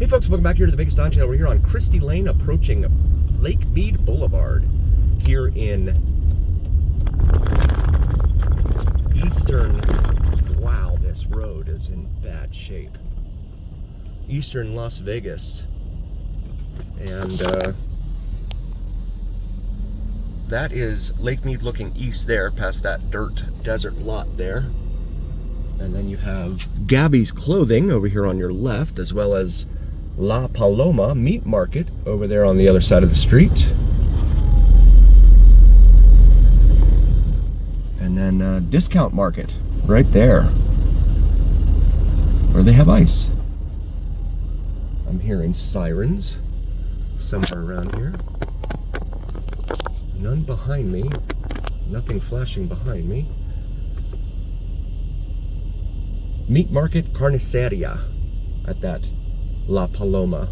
Hey folks, welcome back here to the Vegas Don Channel. We're here on Christie Lane approaching Lake Mead Boulevard here in eastern, wow, this road is in bad shape. Eastern Las Vegas. And that is Lake Mead looking east there, past that dirt desert lot there. And then you have Gabby's Clothing over here on your left, as well as La Paloma Meat Market over there on the other side of the street. And then Discount Market right there, where they have ice. I'm hearing sirens somewhere around here. None behind me. Nothing flashing behind me. Meat Market Carniceria at that La Paloma.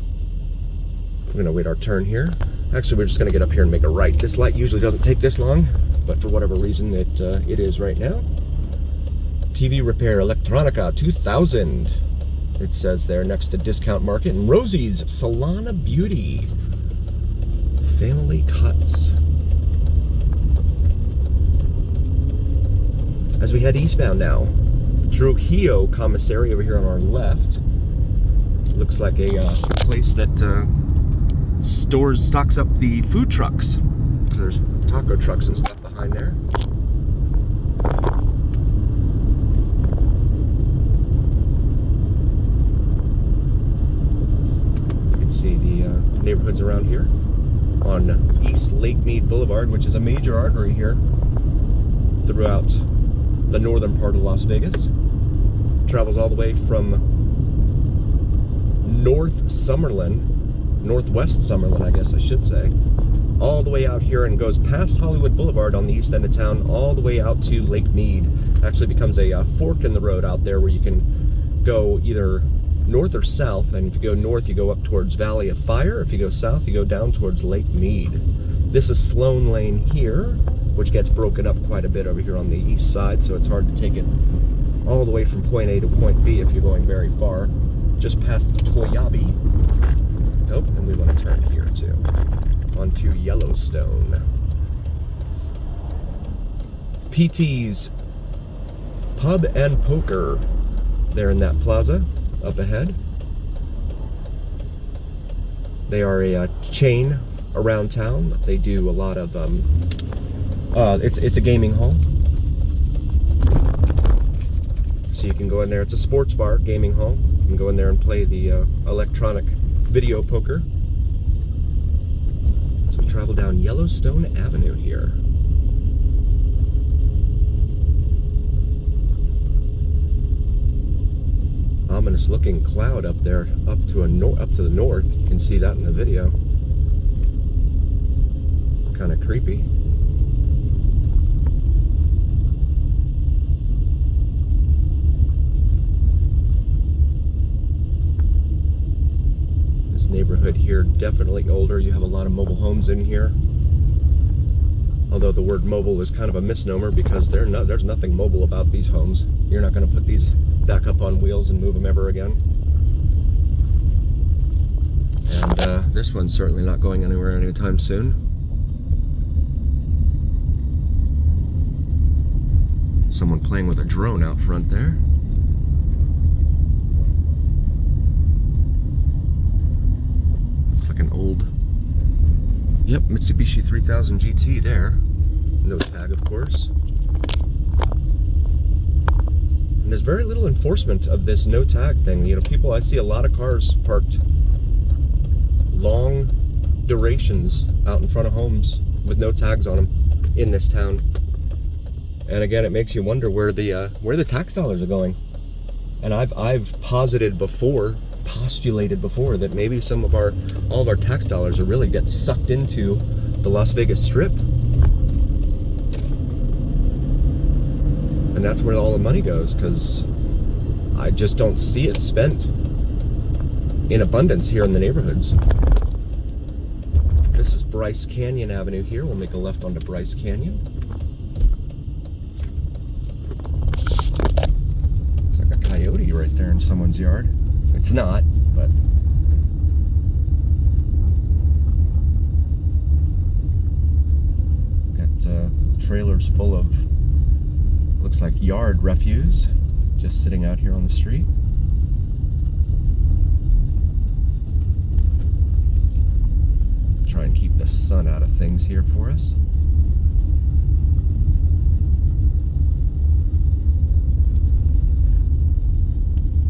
We're gonna wait our turn here. Actually, we're just gonna get up here and make a right. This light usually doesn't take this long, but for whatever reason, it is right now. TV Repair Electronica 2000. It says there next to Discount Market. And Rosie's Salon of Beauty. Family Cuts. As we head eastbound now, Trujillo Commissary over here on our left. Looks like a place that stocks up the food trucks. There's taco trucks and stuff behind there. You can see the neighborhoods around here on East Lake Mead Boulevard, which is a major artery here throughout the northern part of Las Vegas. Travels all the way from northwest Summerlin, I guess I should say, all the way out here and goes past Hollywood Boulevard on the east end of town, all the way out to Lake Mead. Actually becomes a fork in the road out there where you can go either north or south, and if you go north, you go up towards Valley of Fire. If you go south, you go down towards Lake Mead. This is Sloan Lane here, which gets broken up quite a bit over here on the east side, so it's hard to take it all the way from point A to point B if you're going very far. Just past Toyabe. Nope, and we want to turn here too. Onto Yellowstone. PT's Pub and Poker. There in that plaza up ahead. They are a chain around town. They do a lot of it's a gaming hall. So you can go in there. It's a sports bar, gaming hall. You can go in there and play the electronic video poker. So we travel down Yellowstone Avenue here. Ominous looking cloud up there, up to the north. You can see that in the video. It's kind of creepy. Neighborhood here definitely older. You have a lot of mobile homes in here, although the word mobile is kind of a misnomer because there's nothing mobile about these homes. You're not going to put these back up on wheels and move them ever again. And this one's certainly not going anywhere anytime soon. Someone playing with a drone out front there. An old, yep, Mitsubishi 3000 GT there. No tag, of course. And there's very little enforcement of this no tag thing. You know, people, I see a lot of cars parked long durations out in front of homes with no tags on them in this town. And again, it makes you wonder where the tax dollars are going. And I've postulated before that maybe all of our tax dollars are really get sucked into the Las Vegas Strip, and that's where all the money goes, because I just don't see it spent in abundance here in the neighborhoods. This is Bryce Canyon Avenue here. We'll make a left onto Bryce Canyon. It's like a coyote right there in someone's yard. It's not, but trailers full of, looks like yard refuse, just sitting out here on the street. Try and keep the sun out of things here for us.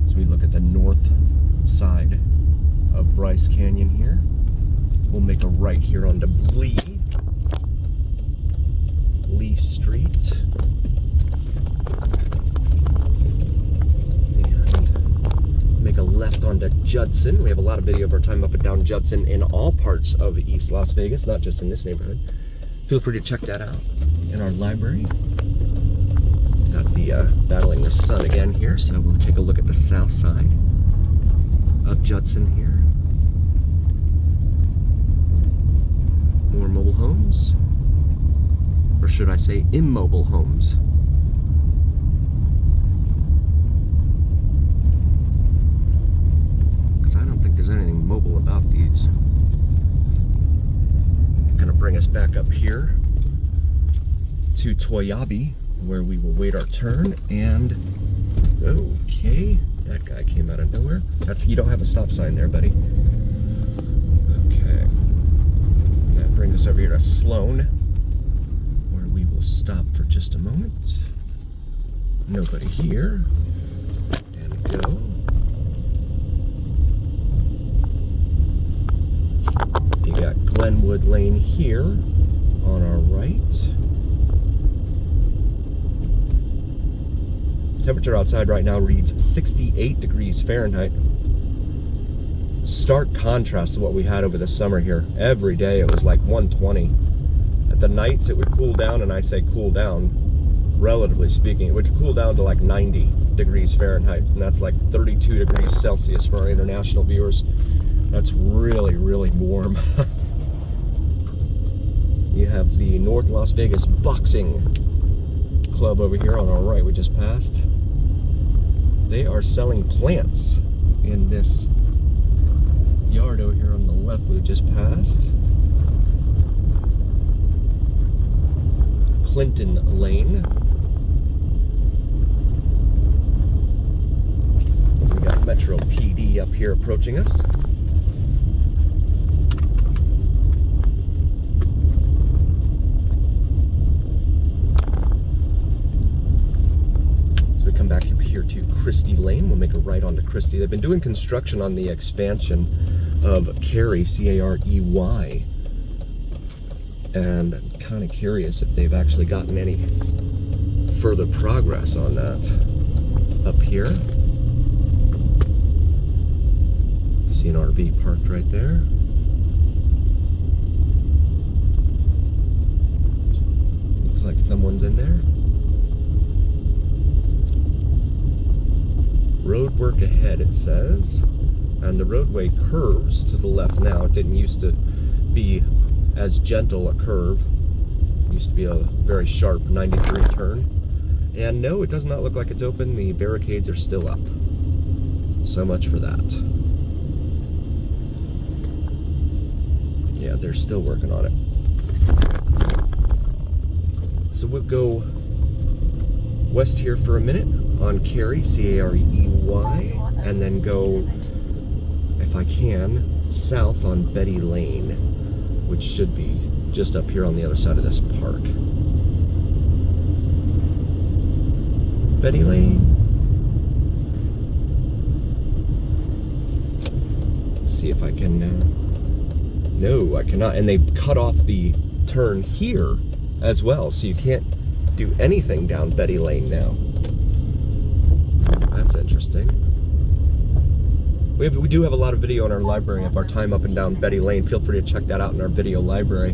As we look at the north side of Bryce Canyon here, we'll make a right here onto Lee Street. And make a left onto Judson. We have a lot of video of our time up and down Judson in all parts of East Las Vegas, not just in this neighborhood. Feel free to check that out in our library. Got the battling the sun again here, so we'll take a look at the south side of Judson here. More mobile homes, or should I say immobile homes. Because I don't think there's anything mobile about these. Gonna bring us back up here to Toyabe, where we will wait our turn. And okay, that guy came out of nowhere. You don't have a stop sign there, buddy. Okay, that brings us over here to Sloan, where we will stop for just a moment. Nobody here, and go. You got Glenwood Lane here on our right. Temperature outside right now reads 68 degrees Fahrenheit. Stark contrast to what we had over the summer here. Every day it was like 120. At the nights it would cool down, and I say cool down, relatively speaking, it would cool down to like 90 degrees Fahrenheit, and that's like 32 degrees Celsius for our international viewers. That's really, really warm. You have the North Las Vegas Boxing Club over here on our right we just passed. They are selling plants in this yard over here on the left we just passed. Clinton Lane. We got Metro PD up here approaching us. Back up here to Christie Lane. We'll make a right onto Christie. They've been doing construction on the expansion of Carey, C-A-R-E-Y, and I'm kind of curious if they've actually gotten any further progress on that. Up here, see an RV parked right there. Looks like someone's in there. Road work ahead, it says, and the roadway curves to the left now. It didn't used to be as gentle a curve. It used to be a very sharp 90-degree turn. And no, it does not look like it's open. The barricades are still up. So much for that. Yeah, they're still working on it. So we'll go west here for a minute on Carey, C-A-R-E-Y, and then go, if I can, south on Betty Lane, which should be just up here on the other side of this park. Betty Lane. Let's see if I can, no, I cannot, and they cut off the turn here as well, so you can't do anything down Betty Lane now. That's interesting. We do have a lot of video in our library of our time up and down Betty Lane. Feel free to check that out in our video library.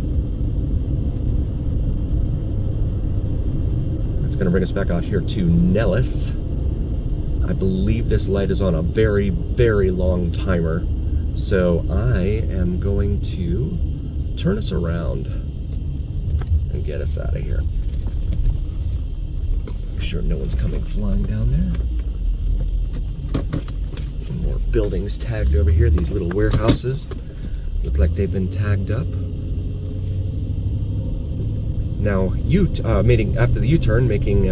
That's going to bring us back out here to Nellis. I believe this light is on a very, very long timer, so I am going to turn us around and get us out of here. Make sure no one's coming flying down there. More buildings tagged over here. These little warehouses look like they've been tagged up. Now, after the U-turn, making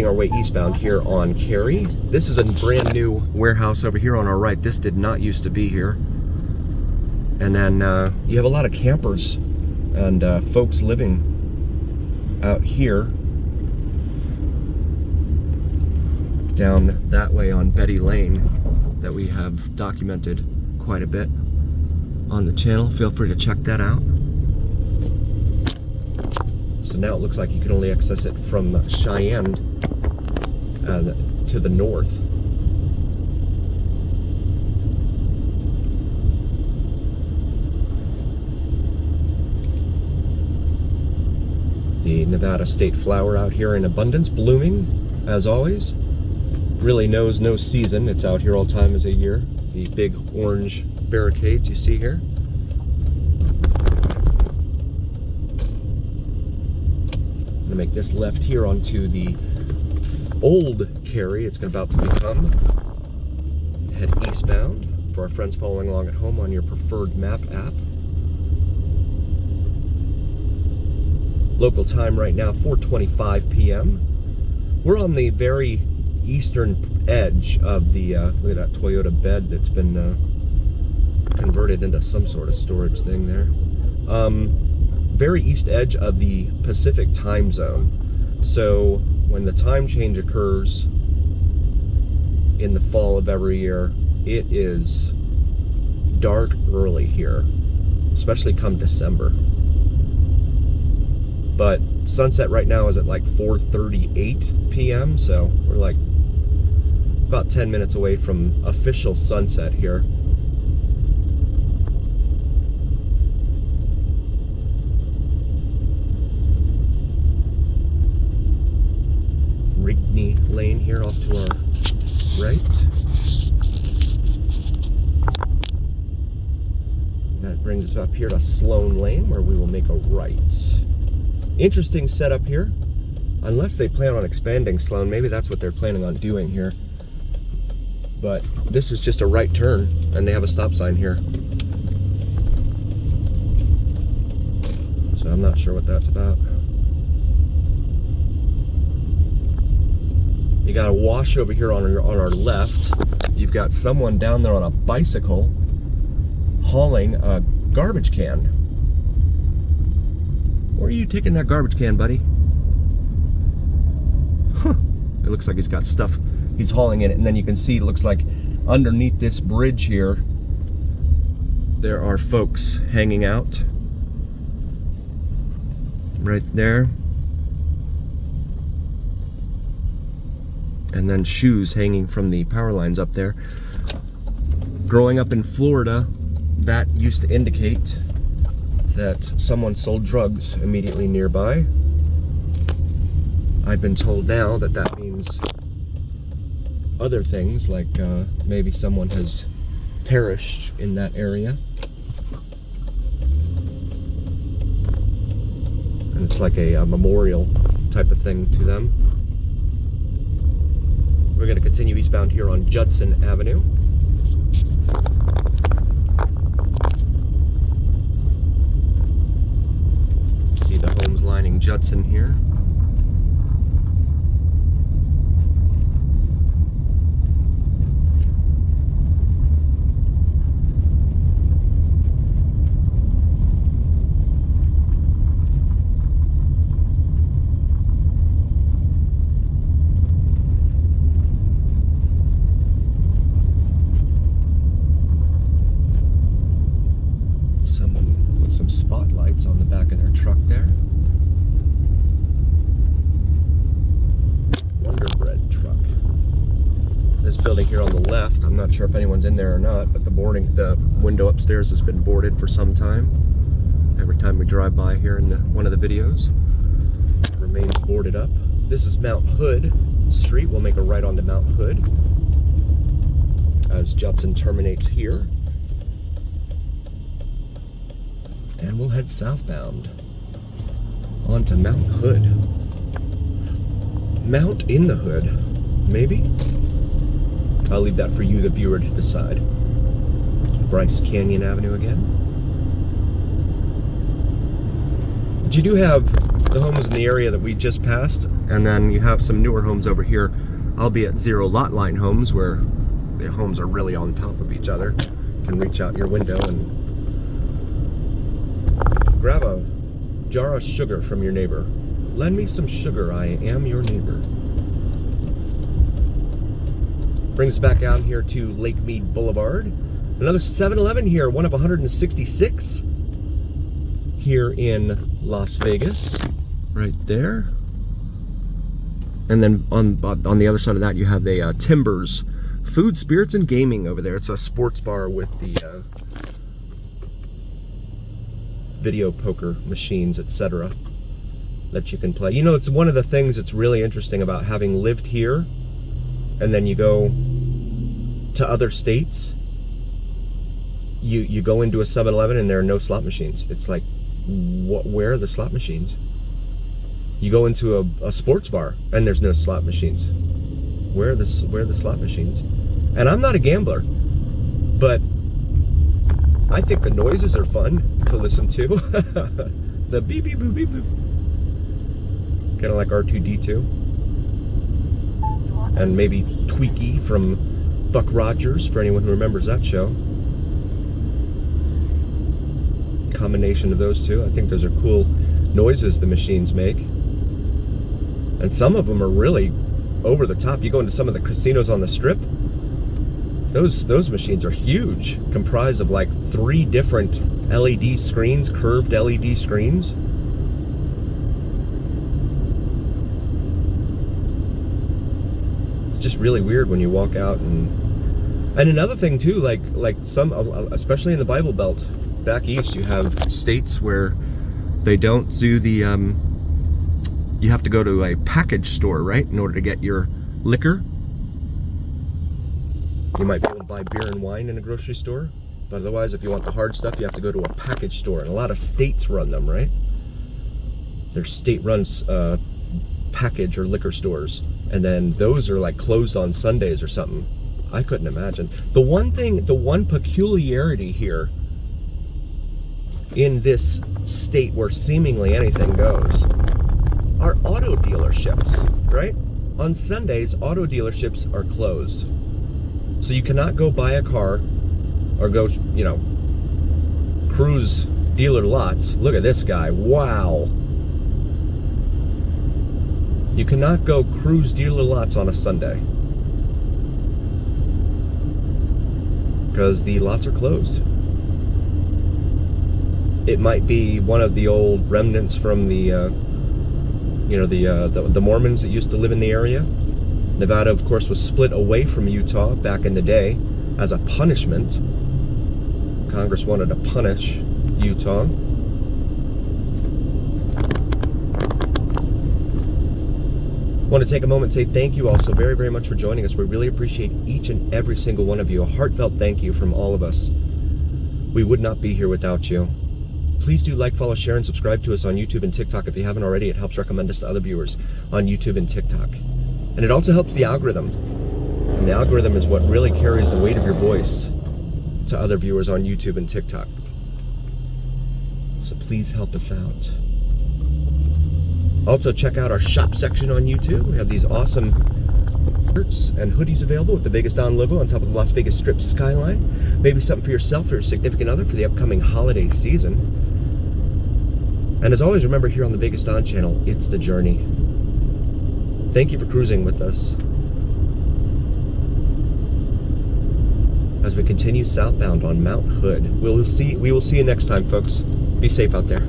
our way eastbound here on Cary. This is a brand new warehouse over here on our right. This did not used to be here. And then you have a lot of campers and folks living out here down that way on Betty Lane that we have documented quite a bit on the channel. Feel free to check that out. So now it looks like you can only access it from Cheyenne to the north. The Nevada state flower out here in abundance, blooming as always. Really knows no season. It's out here all times of year. The big orange barricades you see here. I'm gonna make this left here onto the old Cary. It's about to become. Head eastbound for our friends following along at home on your preferred map app. Local time right now, 4:25 p.m. We're on the very eastern edge of the, look at that Toyota bed that's been converted into some sort of storage thing there. Very east edge of the Pacific time zone. So when the time change occurs in the fall of every year, it is dark early here, especially come December. But sunset right now is at like 4:38 p.m. So we're like about 10 minutes away from official sunset here. Rigney Lane here off to our right. That brings us up here to Sloan Lane, where we will make a right. Interesting setup here. Unless they plan on expanding Sloan, maybe that's what they're planning on doing here. But this is just a right turn, and they have a stop sign here. So I'm not sure what that's about. You got a wash over here on our left. You've got someone down there on a bicycle hauling a garbage can. Where are you taking that garbage can, buddy? Huh. It looks like he's got stuff he's hauling in it, and then you can see it looks like underneath this bridge here there are folks hanging out right there, and then shoes hanging from the power lines up there. Growing up in Florida, that used to indicate that someone sold drugs immediately nearby. I've been told now that that means other things, like maybe someone has perished in that area. And it's like a memorial type of thing to them. We're going to continue eastbound here on Judson Avenue. See the homes lining Judson here. Spotlights on the back of their truck there. Wonder Bread truck. This building here on the left, I'm not sure if anyone's in there or not, but the window upstairs has been boarded for some time. Every time we drive by here in one of the videos, it remains boarded up. This is Mount Hood Street. We'll make a right onto Mount Hood as Judson terminates here. And we'll head southbound onto Mount Hood. Mount in the Hood, maybe? I'll leave that for you, the viewer, to decide. Bryce Canyon Avenue again. But you do have the homes in the area that we just passed, and then you have some newer homes over here, albeit zero lot line homes, where the homes are really on top of each other. You can reach out your window and grab a jar of sugar from your neighbor. Lend me some sugar, I am your neighbor. Brings us back out here to Lake Mead Boulevard. Another 7-Eleven here, one of 166 here in Las Vegas, right there. And then on the other side of that, you have the Timbers Food, Spirits, and Gaming over there. It's a sports bar with the video poker machines, etc. that you can play. You know, it's one of the things that's really interesting about having lived here, and then you go to other states. You go into a 7-Eleven and there are no slot machines. It's like, where are the slot machines? You go into a sports bar and there's no slot machines. Where are the slot machines? And I'm not a gambler, but I think the noises are fun to listen to. The beep beep boop beep boop. Kind of like R2-D2. And maybe Tweaky from Buck Rogers, for anyone who remembers that show. Combination of those two. I think those are cool noises the machines make. And some of them are really over the top. You go into some of the casinos on the Strip, those machines are huge, comprised of like 3 different LED screens, curved LED screens. It's just really weird when you walk out. And another thing too, like some, especially in the Bible Belt back east, you have states where they don't do the you have to go to a package store, right, in order to get your liquor. You might be able to buy beer and wine in a grocery store, but otherwise, if you want the hard stuff, you have to go to a package store. And a lot of states run them, right? They're state-run package or liquor stores, and then those are like closed on Sundays or something. I couldn't imagine. The one peculiarity here in this state where seemingly anything goes are auto dealerships, right? On Sundays, auto dealerships are closed. So you cannot go buy a car or go, you know, cruise dealer lots. Look at this guy. Wow. You cannot go cruise dealer lots on a Sunday because the lots are closed. It might be one of the old remnants from the the Mormons that used to live in the area. Nevada, of course, was split away from Utah back in the day as a punishment. Congress wanted to punish Utah. I want to take a moment and say thank you all so very, very much for joining us. We really appreciate each and every single one of you. A heartfelt thank you from all of us. We would not be here without you. Please do like, follow, share, and subscribe to us on YouTube and TikTok if you haven't already. It helps recommend us to other viewers on YouTube and TikTok. And it also helps the algorithm. And the algorithm is what really carries the weight of your voice to other viewers on YouTube and TikTok. So please help us out. Also, check out our shop section on YouTube. We have these awesome shirts and hoodies available with the Vegas Don logo on top of the Las Vegas Strip skyline. Maybe something for yourself or your significant other for the upcoming holiday season. And as always, remember, here on the Vegas Don channel, it's the journey. Thank you for cruising with us as we continue southbound on Mount Hood. We will see you next time, folks. Be safe out there.